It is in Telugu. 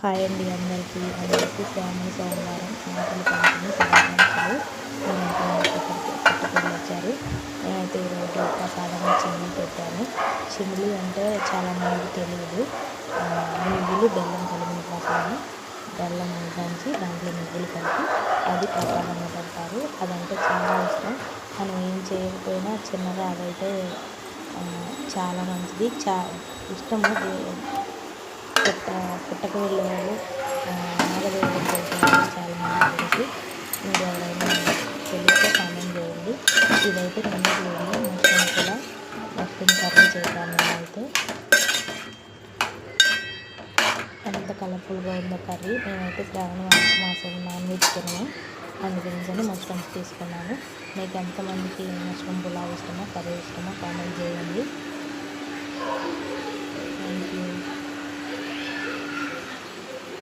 హాయ్ అండి అందరికీ శ్రావణ సోమవారం ఆకలి పంపిణీ శుభాకాంక్షలు. నేనైతే పుట్టుకొని వచ్చారు. నేనైతే ఈరోజు ప్రసాదంగా చిమ్మిలి పెట్టాను. చిమ్మిలి అంటే చాలామందికి తెలియదు. నువ్వులు బెల్లం కలిపిన ప్రసాదం. బెల్లం దంచి దాంట్లో నువ్వులు కలిపి అది ప్రసాదంగా పెడతారు. అదంటే చాలా ఇష్టం. మనం ఏం చేయకపోయినా చిన్నగా అదైతే చాలా మంచిది. ఇష్టము. పుట్టకు వెళ్ళే వాళ్ళు నాగదేవుడికి వెళ్తారు చాలామంది తెలిసి. మీరు ఎవరైనా తెలిస్తే కామెంట్ చేయండి. ఇదైతే నిన్నట్లేదు మష్రూమ్ కూడా మష్రూమ్ కర్రీ చేశాను. నేనైతే ఎంత కలర్ఫుల్గా ఉందో కర్రీ. నేనైతే శ్రావణ మాసం నాన్ వెజ్ తిన్నాను, అందుకని మష్రూమ్స్ తీసుకున్నాను. మీకు ఎంతమందికి మష్రూమ్ పులావ్ ఇష్టమో కర్రీ ఇష్టమో కామెంట్ చేయండి.